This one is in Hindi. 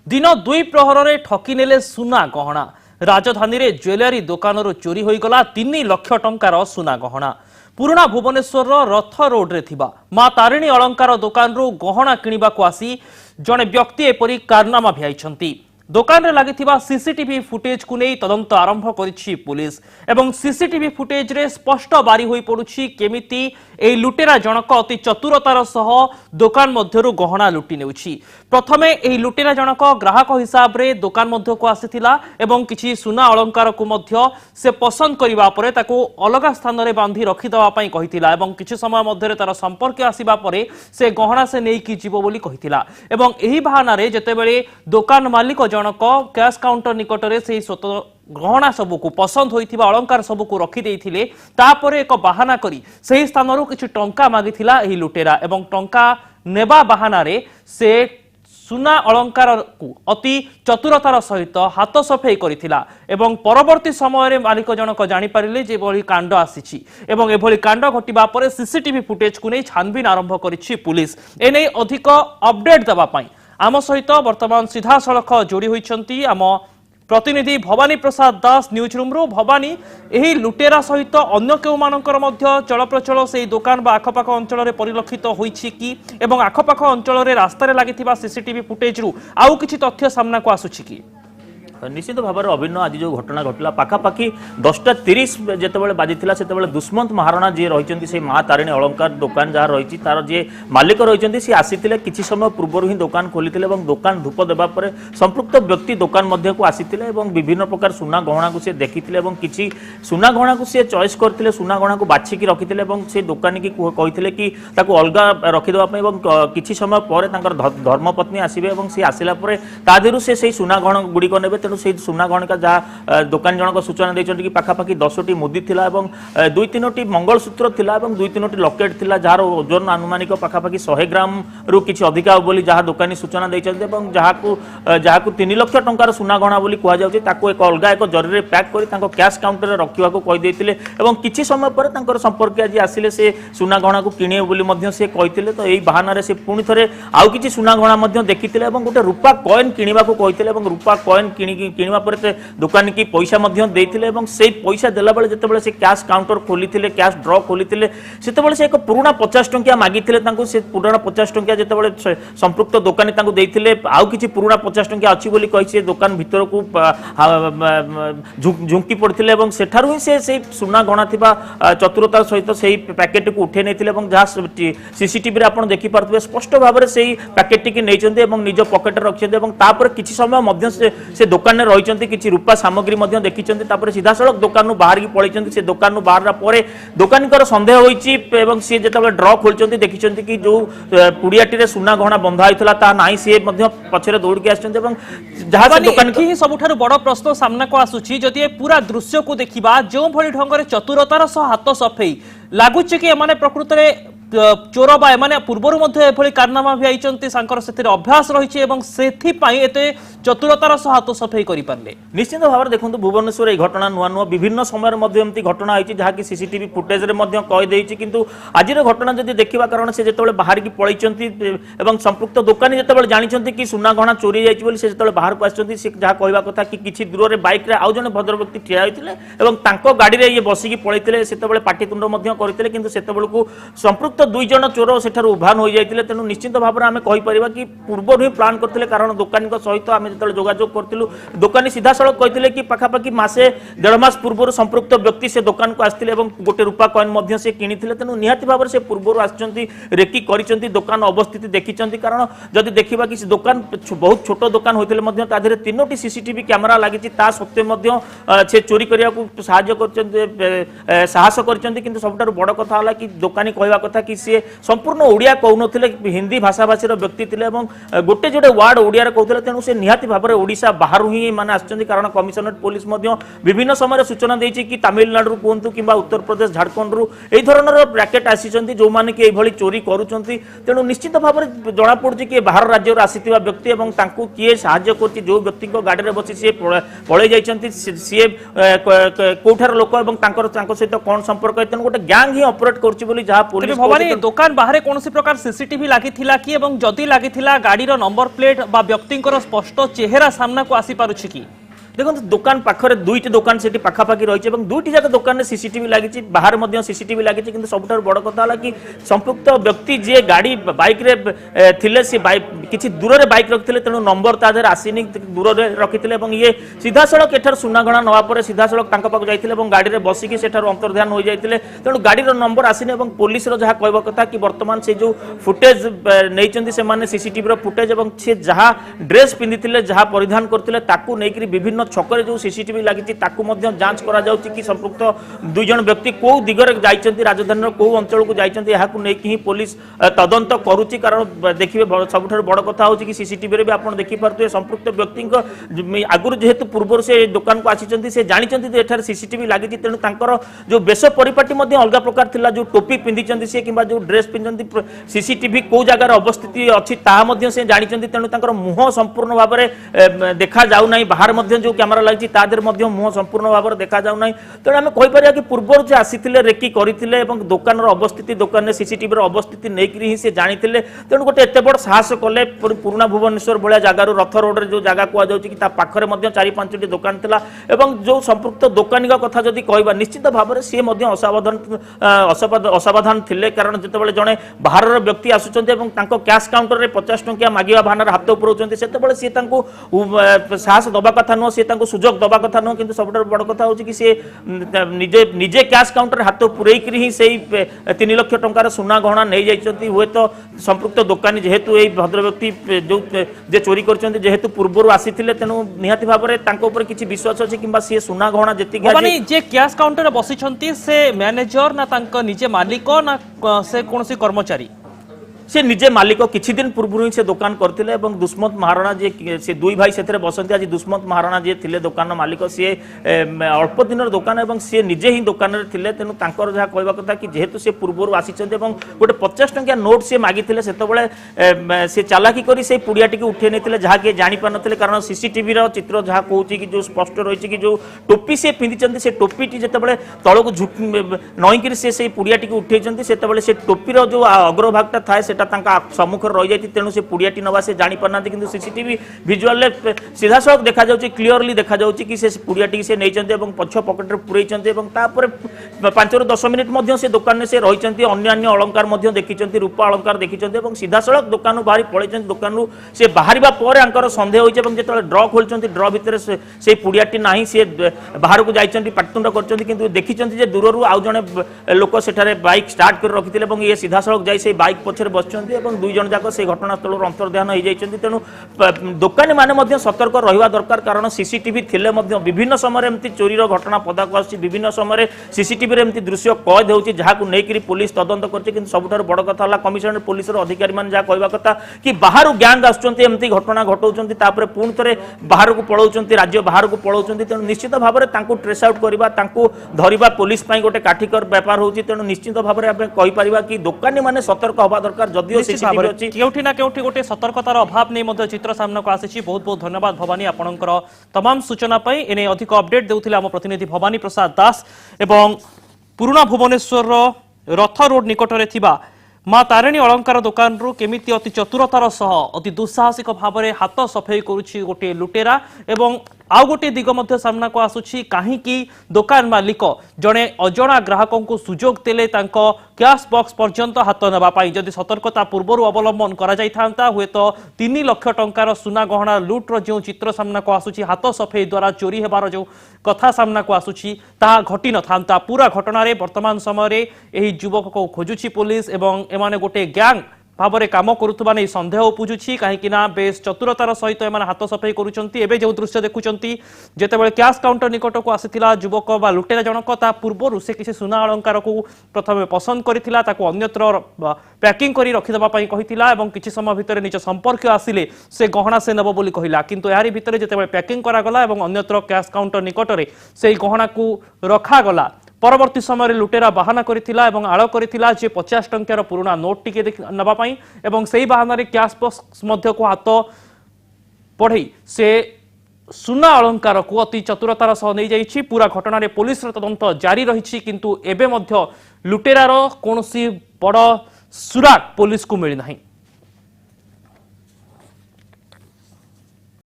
दिन दुई प्रहर में ठकिनेले सुना गहना राजधानी रे ज्वेलरी दुकान चोरी होईगला 3 लाख टंकार सुना गहना पुराना भुवनेश्वर रथ रोड रे थिबा मां तारिणी अलंकार दुकान रू गहना किनिबा को आसी जने व्यक्ति एपरी कारनामा भियाइछंती। दुकान रे लागिथिबा सीसीटीवी फुटेज को नहीं तदंत आरंभ करिछि पुलिस एवं सीसीटीवी फुटेज रे स्पष्ट बारी होई पडुछि केमिति ए लुटेरा जनक अति चतुरतार सह दुकान मध्यरु गहना लुटि नेउछि। प्रथमे ए लुटेरा जनक ग्राहक हिसाब रे दुकान मध्य को आसीथिला एवं किछि सुना अलंकार को मध्य से पसंद करिबा परे ताको अलगा स्थान रे बांधी रखि दवा पई कहिथिला एवं किछि समय मध्य तार संपर्क आसीबा परे से गहना से नेई कि जीवो बोली कहिथिला एवं एही बहाना रे जेतेबेले दुकान मालिक जनक कैश काउंटर निकटरे से गहना सबको पसंद होइथिबा अलंकार सबको रखि देइथिले तापरे एक बहाना करी सही स्थानरू किछि टंका मागिथिला एही लुटेरा एवं टंका नेबा बहाना रे से सुना अलंकार को अति चतुरतार सहित हाथ सफेई करिथिला एवं परवर्ती समय रे मालिक जनक जानि पारिले जे बळी कांड आसीछि एवं एभली कांड घटिबा परे सीसीटीवी फुटेज को नै छानबीन आरंभ करिछि पुलिस। एनै अधिक अपडेट दबा पई आम सहित वर्तमान सीधा सड़क जोड़ी होइछंती आम प्रतिनिधि भवानी प्रसाद दास न्यूज रूम रो। भवानी एही लुटेरा सहित अन्य केउ मानकर मध्य चलप्रचल से दुकान बा आखपाख अंचल रे परिलक्षित होइछि कि एवं आखपाख अंचल रे रास्ता रे लागिथिबा सीसीटीवी फुटेज रु आउ किछि तथ्य सामना को आसुछि कि? निश्चित भाव में अभिन्न आज जो घटना घटला पाखापाखि 10:30 जितेबाला बाजी से दुष्मंत महाराणा जी रही से माँ तारिणी अलंकार दुकान जहाँ रही तार जी मालिक रही सी आसी किसी समय पूर्व ही दुकान खोली दुकान धूप देवापर संपृक्त व्यक्ति दुकान मध्य को आसी विभिन्न प्रकार सुना गहना को सी देखी किसी सुना गहना को सी चॉइस करते सुना गहना को बाछिकी रखी से दुकानी की कहते कि अलग रखिदेवाई किसी समय पर धर्मपत्नी आसवे सी आसला तादू से सुना गहना गुड़िक ने तेणु से सुना गहणिका जहाँ दुकान जनक सूचना देते कि पाखापाखि 10टी मुदी थिला एवं 2-3टी मंगलसूत्र थिला एवं 2-3टी लकेट थिला जार ओजन आनुमानिक पाखापाखि 100 ग्राम रु किछि अधिका बोली जहाँ दुकानी सूचना देते जहाँ 3 लाख टंकार सुना गहना बोली कह जाउछि ताको एक अलग एक जरी रे पैक करी तांको कैश काउंटर रे रखिवा को कहि देथिले एवं किछि समय पर तांकर संपर्क आज आसिले से सुना गहना को किणे बोली मध्य से कहिथिले। तो एई बहाना रे से पुणी थरे आउ किछि सुना गहना मध्य देखिथिले एवं गोटे रूपा कॉइन किनिबा को कहिथिले एवं रूपा कॉइन किणवा पर दुकान की पैसा से पैसा देला बेले जितेबाला से कैश काउंटर खोली कैश ड्र खोली से एक पुराना 50 टंकिया मागी से पुराना 50 टंकिया जितेबाला संपृक्त दुकानी देते आउ किसी पुराना 50 टंकिया अच्छी बोली कही दुकान भीतर को झुंकी पड़ते सेठारु ही से सुना गहना थिबा चतुरतार सहित से पैकेट को उठे नहीं जहाँ सीसीटीवी आप देखिपे स्पष्ट भाव में से पैकेट की नहीं निज पकेट रखिंट किसी समय से दुकान रही किसी रूपा सामग्री देखी सीधा सड़क दुकान बाहर की पलैंती से दुकान बाहर पर दुकानी संदेह होती सी जो ड्र खोलते देखी कि जो पुड़ियाटी सुना गहना बंधा होता ना सी पछरे दौड़ के आसान सबुठ बड़ प्रश्न सामना को आसूची जदि पूरा दृश्य को देखा जो भली ढंग से चतुरतार सह हाथ सफेई लगुच कि एमाने प्रकृत में चोर बा एमाने पूर्वर कारनामा भी आइचंती अभ्यास रही चतुरतार सह हाथ सफेई करें। निश्चित भाव में देखो भुवनेश्वर घटना नुआ नुआ विभिन्न समय घटना होती जहाँकि सीसीटीवी फुटेज कहीदे कि आज घटना जब देखा कारण से जो बाहर की पलैंती संपृक्त दुकानी जो जानते कि सुना गहना चोरी जाइए बाहर को आसती जहाँ कहवा कथा कि किसी दूर में बैक आउ जन भद्र व्यक्ति ठिया होते गाड़ी में ये बसिकी पलैते से पाटितुंड करते कि संपृक्त 2 जन चोर सेठार उभान हो जाते तेणु निश्चित भाव में आम कहीपर कि पूर्व ही प्लां करते कारण दुकानी सहित आम जो जोगाजोग करूँ दुकानी सीधा सड़क कहते कि पाखापाखि मासे 1.5 मास पूर्व संपृक्त व्यक्ति से दुकान को आसते गोटे रूपा कॉइन से किनी तेणु निहाती भाव से पूर्व रेकी कर दुकान अवस्थित देखी कारण जदि देखा कि दुकान बहुत छोट दुकान होते 3टी सीसीटीवी कैमेरा लगी सत्वे से चोरी करने को साहस कर सबुठ बड़ कथा है कि दुकानी कहवा कथा कि सी संपूर्ण ओडिया कहून हिंदी भाषाभाषी व्यक्ति थे गोटे जोड़े वार्ड ओडिया कहते तेणु से निहाती भाव में ओडिशा बाहर ही माने आछंती कारण कमिशनरेट पुलिस विभिन्न समय सूचना देछि कि तमिलनाडु कहतु कि उत्तर प्रदेश झारखंड यही धरणर ब्रैकेट आसी जो मैंने कि यही चोरी करुँच तेणु निश्चित भाव में जना पड़ी कि बाहर राज्य आसीथिबा व्यक्ति किए साहाय्य कर जो व्यक्ति गाड़ी में बसी सी पलि जाइछंती सी कोठार लोक सहित कौन संपर्क तेणु गोटे गैंग ही ऑपरेट कर पुलिस भवानी दुकान बाहर कौन प्रकार सीसीटीवी लगी कि एवं जदि लगी गाड़ी नंबर प्लेट बा व्यक्ति स्पष्ट चेहरा सामना को आसी पारुछि कि देखो दुकान पाखरे दुईटी दुकान से पाखापाखि रही दुईटी जाक दुकान में सीसीटीवी लगी बाहर सीसीटीवी लगी कि सबुठार बड़ कथा है कि संपुक्त व्यक्ति जी गाड़ी बाइक रे थिले से किसी दूर रे बाइक रखिले तेणु नंबर तादेर आसीनी दूर रे रखिले ये सीधा सड़क एठार सुनागणा नवा पर सीधा सड़क पाक जाइथिले गाड़ी रे बसिकी सेठार अंतर्ध्यान हो जाइथिले तेणु गाड़ी नंबर आसीनी पुलिस जहाँ कहवा कथा कि वर्तमान से जो फुटेज नहीं से माने सीसीटीवी फुटेज से जहाँ ड्रेस पिंधिथिले जहाँ परिधान करथिले ताकू नेकरी विभिन्न छकरे जो सीसीटीवी लगी जांच करा जाउची कि संपृक्त दुई जन व्यक्ति को दिगरे जाइछंती राजधानी को अंचल को जाइछंती याकू नेकी ही पुलिस तदंत करूची कारण देखिबे सबुठार बड़ कथा होची कि सीसीटीवी रे भी आपण देखि पारते संपृक्त व्यक्ति आगुर जेहेतु पूर्व से दुकान को आसीचंती से जानिचंती जे एठार सीसीटीवी लागि तेणु तांकर जो बेश परिपाटी मध्ये अलग प्रकार थिला जो टोपी पिंधिचंती से किबा जो ड्रेस पिंधंती सीसीटीवी को जगार अवस्थिति अछि ता मध्ये से जानिचंती तेणु तांकर मुह संपूर्ण भाव में देखा जाउ नाही बाहर मध्ये जो कैमरा लगी तादेर मुह संपूर्ण भाव में देखा जाऊ ना तेणु आम कहीपर कि पूर्व से आसी रेकी करते दुकान अवस्थिति दुकान में सीसीटीवी अवस्थिति नहीं से जानी तेणु गोटे एत बड़ साहस कले पुराना भुवनेश्वर भाया जगार रथ रोड जो जगह कहुच्छी पाखे 4-5टी दुकान थिला एवं जो संपृक्त दोकानी कथा जदि कहबा निश्चित भाव में सी असावधान थिले कारण जितेबाला जड़े बाहर व्यक्ति आसुच्च कैश काउंटर में 50 टंकिया मागिया भावनार हाथ उपराउछन्ति सेतेबेले सी साहस दबा कथा नुह सी सुजोग दबा कथा नुह कि सब बड़ कथा हो निजे निजे कैश काउंटर हाथ पुरेक ही से 3 लाख टंकार सुना गहना नहीं जाइछन्ति हुए तो संपृक्त दुकानी जेहेतु यही भद्र व्यक्ति जो जे चोरी करछन्ति जेहेतु पूर्व आसीथिले तेणु निहाती भाव में तांको ऊपर किछि विश्वास अछि किंबा सी सुना गहना जेति माने जे कैश काउंटर बसिछन्ति से मैनेजर ना तांको निजे मालिक ना से कोनसी कर्मचारी से निजे मालिक किछि दिन पूर्व ही से दुकान करथिले एवं दुष्मत महाराणा जे से दुई भाई से बसंती आज दुष्मत महाराणा जे थिले दुकान मालिक सी अल्प दिन दुकान एवं सी निजे ही दुकान रे थिले तेनु तांकर जहा कहबा कथा कि जेहेतु से पूर्व आसीचंते एवं गोटे 50 टंकिया नोट से मागिथिले सेतबेले से चालाकी करी से पुड़ियाटी के उठे नेथिले जहा के जानि पार नथिले कारण सीसीटीवी रो चित्र जहा कहूची कि जो स्पष्ट रहिछि कि जो टोपी से पिंधिचंती से टोपीटी जेतबेले तळको नईकरी से पुड़ियाटी के उठेचंती सेतबेले से टोपी रो जो अग्रभागटा थाए सम्मुख रही जाती तेणु से पुड़ियाटी नवा से जानी पारना कि सीसीटीवी भिजुआल सीधा सड़क देखा क्लीयरली देखा कि से पुड़ियाटी से नहीं पछ पकेट पुरई 5-10 मिनिट से दुकान में से रही अन्य अलंकार देखी रूपा अलंकार देखी सीधा सड़क दुकान बाहरी पलैं दुकान से बाहर सन्देह होती जो ड्र खोलते ड्र भितर से पुड़ियाटी ना सी बाहर को जाती पाटतुंड कर देखी दूर आउ जड़े लोक सेठारे बाइक स्टार्ट कर रखी ये सीधा सड़क जाई बाइक पछरे बस दुई जन जाक से घटनास्थल अंतर्ध्यान हो जाती तेणु दुकानी माने सतर्क रहा दरकार कारण सीसीटीवी थिले विभिन्न समय एमती चोरीर घटना पदाक आसी विभिन्न समय सीसीटीवी एमती दृश्य कैद होती जहाँ नहीं पुलिस तदंत कर सबुठार बड़ कथा है कमिशनरेट पुलिस अधिकारी मैंने जहाँ कहवा कथा कि बाहर गैंग आसुच्च घटना घटाऊँच पुणी थे बाहर को पलाउंट राज्य बाहर को पलाउंट तेणु निश्चित भाव में ट्रेस आउट करवा धरवा पुलिस गोटे काठिकर बेपार होती तेणु निश्चित भाव में कहीपर कि दोकानी मैंने सतर्क हवा दरकार जदियो केउठी ना केउठी गोटे सतर्कतार अभाव नहीं चित्र सामना को आसी बहुत बहुत धन्यवाद भवानी आपणकर तमाम सूचना पाई एने अधिक अपडेट देउथिले आम प्रतिनिधि भवानी प्रसाद दास एवं पुराना भुवनेश्वर रथ रोड निकट में थिबा मां तारिणी अलंकार दुकान रु केमिति अति चतुरतार सह अति दुस्साहसिक भाव में हाथ सफेई करुछि गोटे लुटेरा एवं आउ गोटे दिग मध्य सामना को आसुछि कहीं दुकान मालिक जड़े अजणा ग्राहक को सुजोग देले कैश बॉक्स पर्यंत हाथ नापी जदि सतर्कता पूर्व अवलंबन करा हुए तो 3 लाख टंकार सुना गहना लुट्र जो चित्र सामना को आसुछि हाथ सफेई द्वारा चोरी हेबार जो कथा सामना को आसुछि ताहा घटी न था पूरा घटना वर्तमान समय युवक को खोजुछि पुलिस एवं एमाने गोटे गैंग भाव में कम करुवा नहीं सन्देह उपजुची कहीं बेस चतुरतार सहित एम हाथ सफेई करुँचे जो दृश्य देखुं जितेबाला कैश काउंटर निकट को आसाला युवक बा लुटेरा जनक ता पूर्व से किसी सुना अलंकार को प्रथम पसंद करथिला ताको अन्यत्र पैकिंग करी रखिदेवाई कहिथिला एवं किछि समय भितर निज संपर्क आसिले से गहना से नेब बोली कहिला किंतु यारी भितर जितेबाला पैकिंग करागला एवं अन्यत्र कैश काउंटर निकट में से गहना को रखागला परवर्ती समय लुटेरा बाहाना करिथिला एवं आड़ करिथिला जे 50 टंकार पुराना नोट टिके नबा पई एवं सेही बहानारे कैश बॉक्स मध्य को हाथ पढ़ई से सुना अलंकार को अति चतुरतार सह नहीं जाइछि पूरा घटना रे पुलिस तदंत जारी रही किंतु एबे मध्य लुटेरार कोनोसी बड़ ସୁରାଗ ପୋଲିସକୁ ମିଳିନାହିଁ।